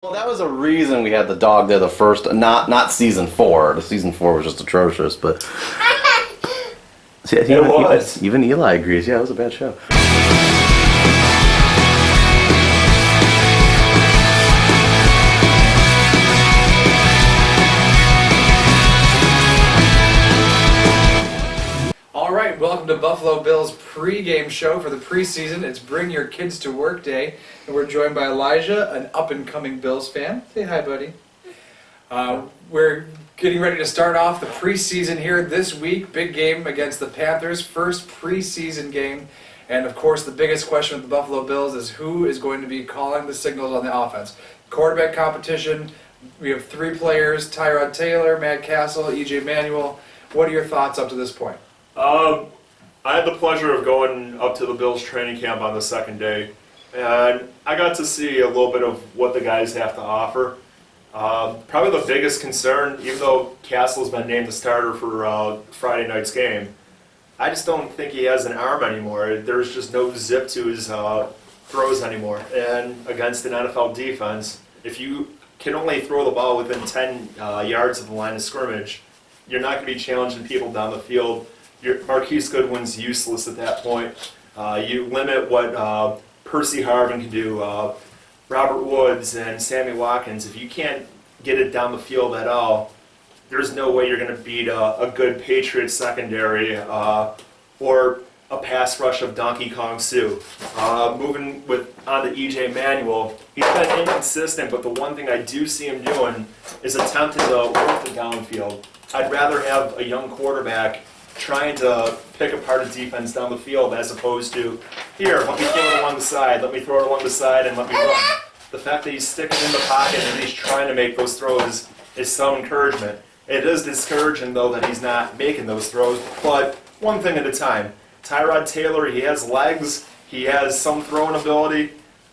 Well, that was a reason we had the dog there the first, not season 4. The season 4 was just atrocious, but see, even Eli agrees. Yeah, it was a bad show. All right, welcome to Buffalo Bills pregame show for the preseason. It's Bring Your Kids to Work Day, and we're joined by Elijah, an up-and-coming Bills fan. Say hi, buddy. We're getting ready to start off the preseason here this week. Big game against the Panthers, first preseason game. And, of course, the biggest question with the Buffalo Bills is who is going to be calling the signals on the offense. Quarterback competition, we have 3 players, Tyrod Taylor, Matt Cassel, E.J. Manuel. What are your thoughts up to this point? I had the pleasure of going up to the Bills training camp on the second day, and I got to see a little bit of what the guys have to offer. Probably the biggest concern, even though Cassel's been named the starter for Friday night's game, I just don't think he has an arm anymore. There's just no zip to his throws anymore. And against an NFL defense, if you can only throw the ball within 10 yards of the line of scrimmage, you're not going to be challenging people down the field. Marquise Goodwin's useless at that point. You limit what Percy Harvin can do, Robert Woods and Sammy Watkins. If you can't get it down the field at all, there's no way you're going to beat a good Patriots secondary or a pass rush of Donkey Kong Sue. Moving on to E.J. Manuel, he's been inconsistent, but the one thing I do see him doing is attempting to work the downfield. I'd rather have a young quarterback trying to pick apart a defense down the field as opposed to, here, let me throw it along the side, let me throw it along the side, and let me run. The fact that he's sticking in the pocket and he's trying to make those throws is some encouragement. It is discouraging, though, that he's not making those throws, but one thing at a time. Tyrod Taylor, he has legs, he has some throwing ability.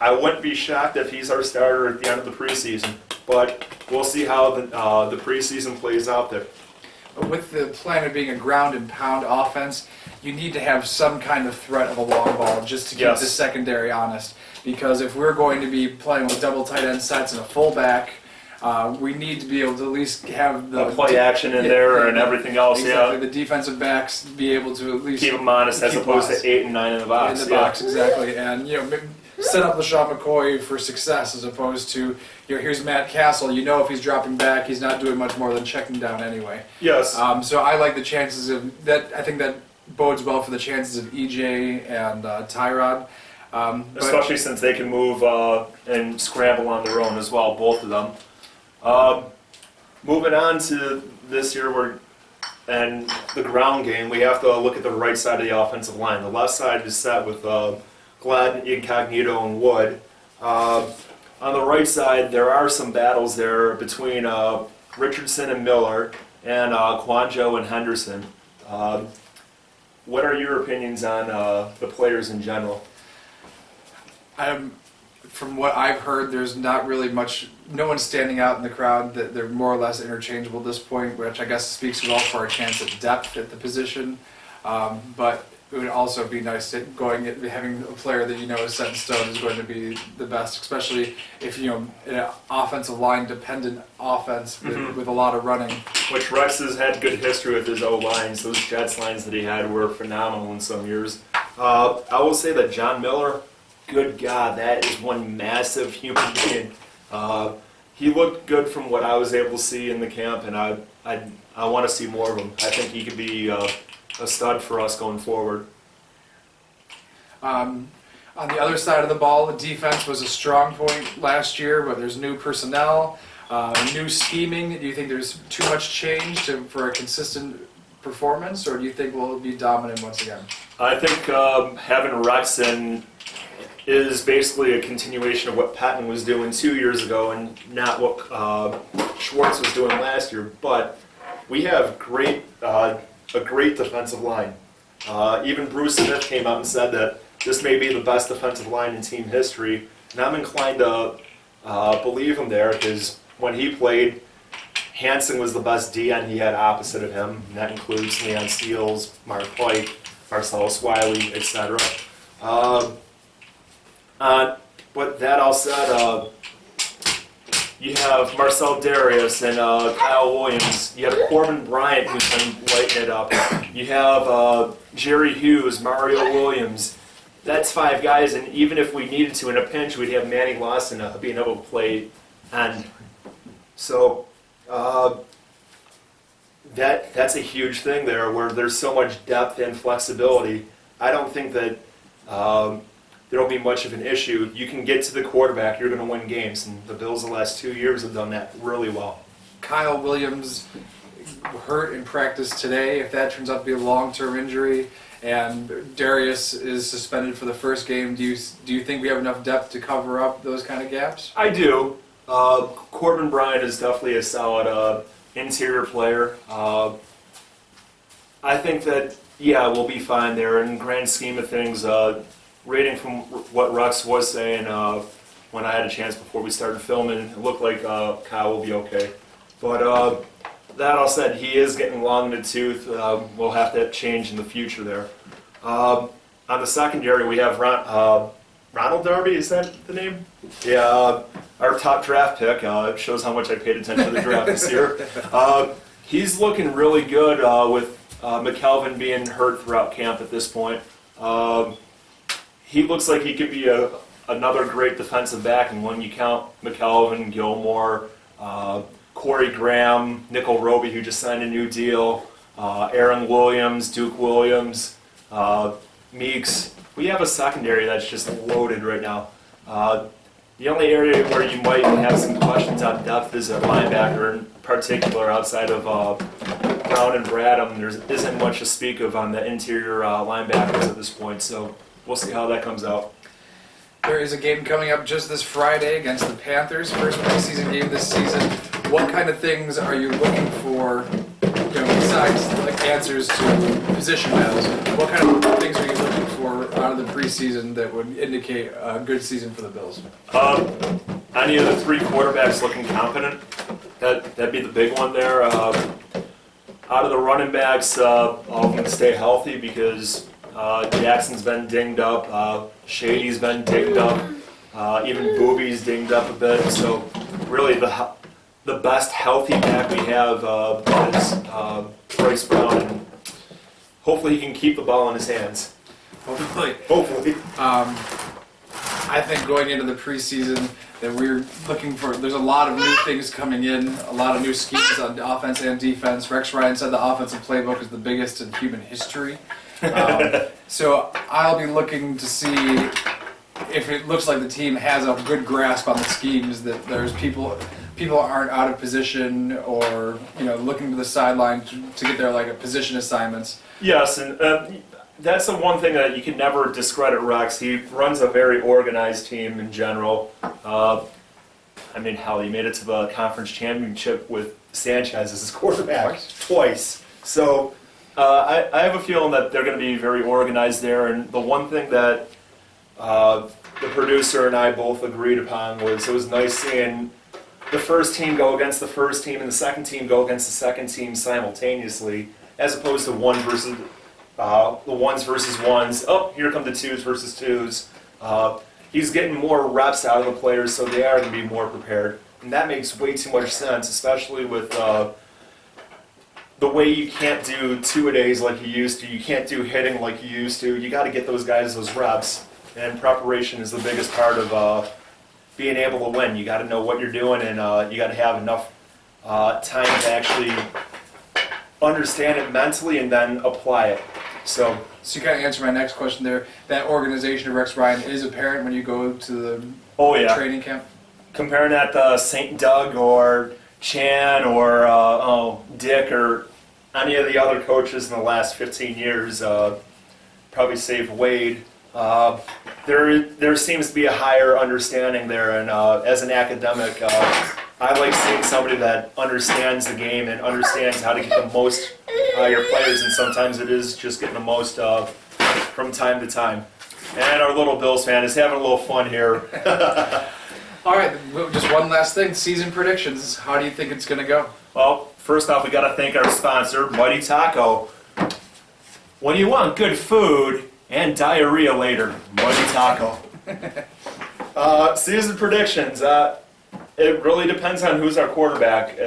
I wouldn't be shocked if he's our starter at the end of the preseason, but we'll see how the preseason plays out there. With the plan of being a ground and pound offense, you need to have some kind of threat of a long ball just to keep the secondary honest. Because if we're going to be playing with double tight end sets and a fullback, we need to be able to at least have the play action in there and everything else. Exactly, the defensive backs be able to at least keep them honest as opposed to 8 and 9 in the box. In the box, exactly, and set up LeSean McCoy for success as opposed to, here's Matt Cassel. If he's dropping back, he's not doing much more than checking down anyway. Yes. So I like the chances of that. I think that bodes well for the chances of EJ and Tyrod. Especially since they can move and scramble on their own as well, both of them. Moving on to this year, and the ground game, we have to look at the right side of the offensive line. The left side is set with Glad, Incognito, and Wood. On the right side, there are some battles there between Richardson and Miller and Kouandjio and Henderson. What are your opinions on the players in general? From what I've heard, there's not really much. No one's standing out in the crowd. That they're more or less interchangeable at this point, which I guess speaks well for our chance at depth at the position. But it would also be nice having a player that is set in stone is going to be the best, especially if in an offensive line dependent offense with a lot of running. Which Rex has had good history with his O-lines. Those Jets lines that he had were phenomenal in some years. I will say that John Miller, good God, that is one massive human being. He looked good from what I was able to see in the camp, and I want to see more of him. I think he could be a stud for us going forward. On the other side of the ball, defense was a strong point last year, but there's new personnel, new scheming. Do you think there's too much change for a consistent performance, or do you think we'll be dominant once again? I think having Rex in is basically a continuation of what Patton was doing 2 years ago and not what Schwartz was doing last year. But we have a great defensive line. Even Bruce Smith came out and said that this may be the best defensive line in team history, and I'm inclined to believe him there because when he played, Hansen was the best DN he had opposite of him, and that includes Leon Steele, Mark Pike, Marcell Wiley, etc. But that all said, You have Marcell Dareus and Kyle Williams. You have Corbin Bryant, who's been lighting it up. You have Jerry Hughes, Mario Williams. That's 5 guys, and even if we needed to in a pinch, we'd have Manny Lawson being able to play end. So that's a huge thing there, where there's so much depth and flexibility. I don't think that there will be much of an issue. You can get to the quarterback, you're going to win games, and the Bills the last 2 years have done that really well. Kyle Williams hurt in practice today. If that turns out to be a long-term injury, and Dareus is suspended for the first game, do you think we have enough depth to cover up those kind of gaps? I do. Corbin Bryant is definitely a solid interior player. I think that, we'll be fine there in the grand scheme of things. Rating from what Rex was saying when I had a chance before we started filming, it looked like Kyle will be okay. But that all said, he is getting long in the tooth. We'll have that change in the future there. On the secondary, we have Ronald Darby, is that the name? Yeah, our top draft pick. Shows how much I paid attention to the draft this year. He's looking really good with McCalvin being hurt throughout camp at this point. He looks like he could be another great defensive back, and when you count McCalvin, Gilmore, Corey Graham, Nickel Roby, who just signed a new deal, Aaron Williams, Duke Williams, Meeks. We have a secondary that's just loaded right now. The only area where you might have some questions on depth is at linebacker, in particular outside of Brown and Bradham. There isn't much to speak of on the interior linebackers at this point, so we'll see how that comes out. There is a game coming up just this Friday against the Panthers, first preseason game this season. What kind of things are you looking for, besides like answers to position battles? What kind of things are you looking for out of the preseason that would indicate a good season for the Bills? Any of the 3 quarterbacks looking competent, that'd be the big one there. Out of the running backs, all of them stay healthy because Jackson's been dinged up, Shady's been dinged up, even Booby's dinged up a bit. So really the best healthy back we have is Bryce Brown, and hopefully he can keep the ball in his hands. Hopefully. I think going into the preseason that we're looking for, there's a lot of new things coming in, a lot of new schemes on offense and defense. Rex Ryan said the offensive playbook is the biggest in human history. So I'll be looking to see if it looks like the team has a good grasp on the schemes, that there's people aren't out of position or looking to the sideline to get their like position assignments. Yes, and that's the one thing that you can never discredit Rex. He runs a very organized team in general. He made it to the conference championship with Sanchez as his quarterback twice. So I have a feeling that they're going to be very organized there. And the one thing that the producer and I both agreed upon was it was nice seeing the first team go against the first team and the second team go against the second team simultaneously, as opposed to the ones versus ones. Oh, here come the 2s versus 2s. He's getting more reps out of the players, so they are going to be more prepared. And that makes way too much sense, especially with the way you can't do 2-a-days like you used to. You can't do hitting like you used to. You got to get those guys those reps, and preparation is the biggest part of being able to win. You got to know what you're doing, and you got to have enough time to actually understand it mentally and then apply it. So you kind of answered my next question there. That organization of Rex Ryan is apparent when you go to the training camp? Comparing that to St. Doug or Chan or Dick or any of the other coaches in the last 15 years, probably save Wade, there seems to be a higher understanding there. And as an academic, I like seeing somebody that understands the game and understands how to get the most out of your players, and sometimes it is just getting the most from time to time. And our little Bills fan is having a little fun here. All right, just one last thing. Season predictions. How do you think it's going to go? Well, first off, we got to thank our sponsor, Buddy Taco. When you want good food and diarrhea later, Buddy Taco. Season predictions. It really depends on who's our quarterback.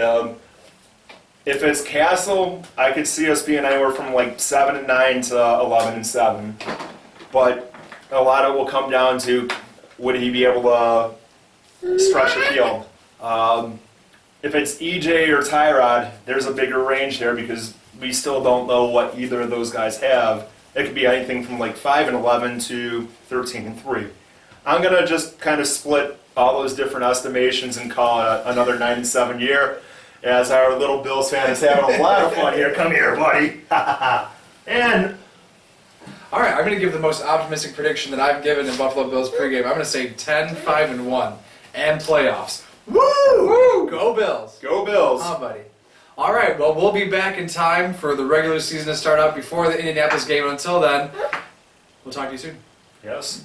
If it's Cassel, I could see us being anywhere from like 7-9 to 11-7. But a lot of it will come down to would he be able to stretch the field. If it's EJ or Tyrod, there's a bigger range there because we still don't know what either of those guys have. It could be anything from like 5-11 to 13-3. I'm gonna just kind of split all those different estimations and call it another 9-7 year. As our little Bills fan is having a lot of fun here. Come here, buddy. And all right, I'm going to give the most optimistic prediction that I've given in Buffalo Bills pregame. I'm going to say 10-5-1 and playoffs. woo! Woo! Go Bills. Go Bills. Oh, buddy. All right, well, we'll be back in time for the regular season to start out before the Indianapolis game. Until then, we'll talk to you soon. Yes.